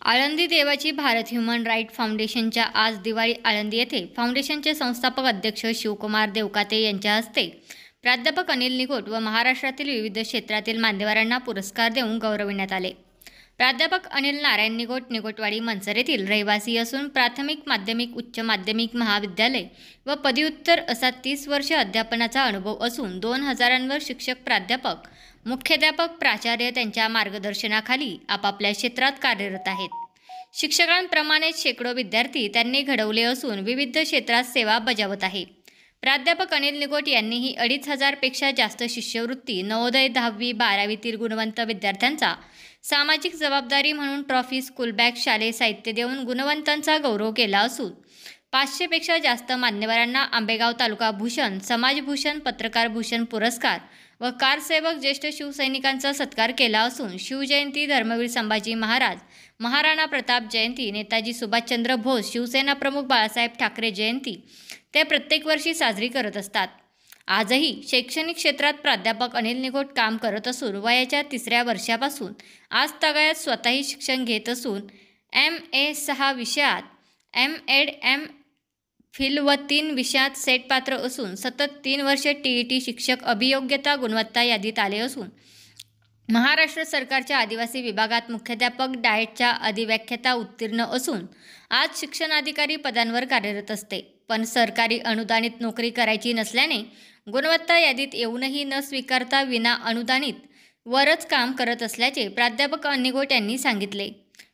आळंदी देवाची Bharat human right फाउंडेशनच्या आज दिवाळी आळंदी येथे फाउंडेशनचे संस्थापक अध्यक्ष शिवकुमार देवकाते यांच्या हस्ते प्राध्यापक अनिल निगोट व महाराष्ट्रातील विविध क्षेत्रातील मान्यवरांना पुरस्कार देऊन गौरविण्यात आले। प्राध्यापक अनिल नारायण निगोट निगोटवाडी मनसर येथील रहिवासी असून प्राथमिक, माध्यमिक, उच्च माध्यमिक महाविद्यालय व पदव्युत्तर असा 30 वर्ष अध्यापनाचा अनुभव असून 2000 शिक्षक, प्राध्यापक, मुख्याध्यापक, प्राचार्य त्यांच्या मार्गदर्शनाखाली आपापल्या क्षेत्रात कार्यरत आहेत। शिक्षकांप्रमाणेच शेकडो विद्यार्थी त्यांनी घडवले असून विविध क्षेत्रात सेवा बजावत आहे। प्राध्यापक अनिल निगोट यांनीही 2500 पेक्षा जास्त शिष्यवृत्ती, नवोदय 10वी 12वीतील गुणवंत विद्यार्थ्यांचा सामाजिक जबाबदारी म्हणून ट्रॉफी, स्कूल बॅग, शालेय साहित्य देऊन गुणवंतांचा गौरव केला असून 500 पेक्षा जास्त मान्यवरांना आंबेगाव तालुका भूषण, समाजभूषण, पत्रकार भूषण पुरस्कार व कारसेवक, ज्येष्ठ शिवसैनिकांचा सत्कार केला असून शिवजयंती, धर्मवीर संभाजी महाराज, महाराणा प्रताप जयंती, नेताजी सुभाषचंद्र बोस, शिवसेना प्रमुख बाळासाहेब ठाकरे जयंती ते प्रत्येक वर्षी साजरी करत असतात। आजही शैक्षणिक क्षेत्रात प्राध्यापक अनिल निगोट काम करत असून वयाच्या 3ऱ्या वर्षापासून आज तागायत स्वतःही शिक्षण घेत असून MA 6 विषयात, MEd, MPhil व 3 विषयात सेट पात्र असून सतत 3 वर्षे TET शिक्षक अभियोग्यता गुणवत्ता यादीत आले असून महाराष्ट्र सरकारच्या आदिवासी विभागात मुख्याध्यापक डाएटच्या अधिव्याख्याता उत्तीर्ण असून आज शिक्षणाधिकारी पदांवर कार्यरत असते। पण सरकारी अनुदानित नोकरी करायची नसल्याने गुणवत्ता यादीत येऊनही न स्वीकारता विना अनुदानित वरच काम करत असल्याचे प्राध्यापक निगोट यांनी सांगितले।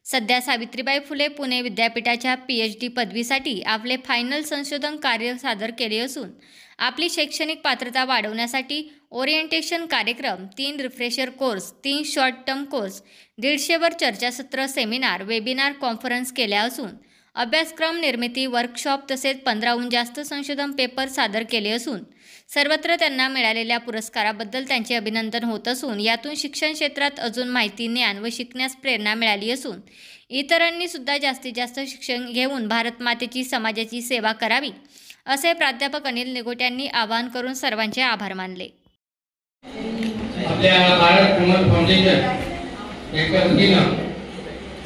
सध्या सावित्रीबाई फुले पुणे विद्यापीठाच्या PhD पदवीसाठी आपले फायनल संशोधन कार्य सादर केले असून आपली शैक्षणिक पात्रता वाढवण्यासाठी ओरिएंटेशन कार्यक्रम, 3 refresher course, 3 short term course, 150 वर चर्चासत्र, सेमिनार, वेबिनार, कॉन्फरन्स केल्या असून अभ्यासक्रम निर्मिती, वर्कशॉप तसेच 15हून जास्त संशोधन पेपर सादर केले असून सर्वत्र त्यांना मिळालेल्या पुरस्काराबद्दल त्यांचे अभिनंदन होत असून यातून शिक्षण क्षेत्रात अजून माहिती, ज्ञान व शिकण्यास प्रेरणा मिळाली असून इतरांनी सुद्धा जास्तीत जास्त शिक्षण घेऊन भारत मातेची, समाजाची सेवा करावी असे प्राध्यापक अनिल निगोट यांनी आवाहन करून सर्वांचे आभार मानले। आपल्या भारत ह्युमन फाउंडेशन यांच्या वतीनं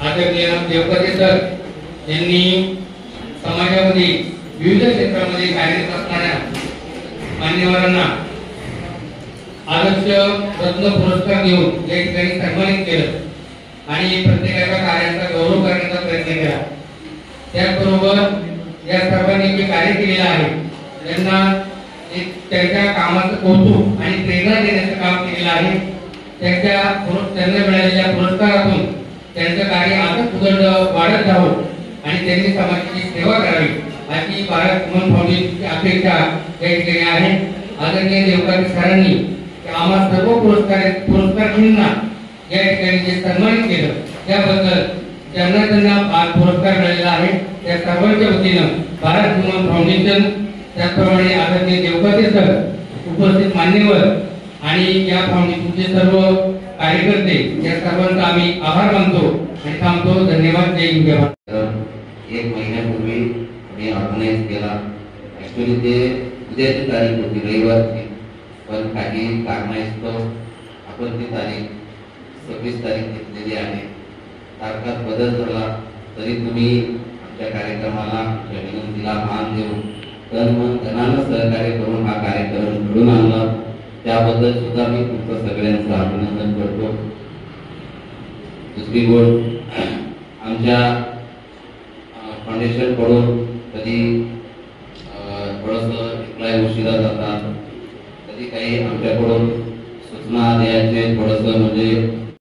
आदरणीय देवकाते सर यांनी समाजामध्ये विविध क्षेत्रामध्ये कार्यरत असणाऱ्या मान्यवरांना आदर्श रत्न पुरस्कार देऊन या ठिकाणी सन्मानित केलं आणि प्रत्येकाच्या कार्याचा गौरव करण्याचा प्रयत्न केला। त्याचबरोबर या सर्वांनी जे कार्य केलेलं आहे त्यांना त्यांच्या कामाचं कौतुक आणि प्रेरणा देण्याचं काम केलेलं आहे। त्यांना मिळालेल्या पुरस्कारातून त्यांचं कार्य आजच उदंड वाढत जावं आणि त्यांनी समाजाची सेवा करावी अशी भारत ह्युमन फाउंडेशनची अपेक्षा या ठिकाणी आहे। आदरणीय देवकाते सरांनी आम्हा सर्व पुरस्कारार्थींना या ठिकाणी जे सन्मानित केलं त्याबद्दल ज्यांना पुरस्कार मिळालेला आहे त्या सर्वांच्या वतीनं भारत ह्युमन फाउंडेशन, त्याचप्रमाणे आदरणीय देवकाते सर, उपस्थित मान्यवर आणि या फाउंडेशनचे सर्व कार्यकर्ते या सर्वांचा आम्ही आभार मानतो आणि थांबतो। धन्यवाद। जय हिंद, जय भारत। 1 महिन्यापूर्वी मी ऑर्गनाइज केला। ऍक्च्युअली ते उद्याची तारीख होती, रविवारची, पण काही कारणास्तव आपण ती तारीख 26 तारीख घेतलेली आहे। तारखात बदल झाला तरी तुम्ही आमच्या कार्यक्रमाला, विनंतीला मान देऊन धनानं सहकार्य करून हा कार्यक्रम घडून आणला, त्याबद्दल सुद्धा मी तुमचं सगळ्यांचं अभिनंदन करतो। दुसरी गोष्ट, आमच्या फाउंडेशन कडून कधी थोडंसं रिप्लाय उशिरा जातात, कधी काही आमच्याकडून सूचना द्यायचे थोडंसं म्हणजे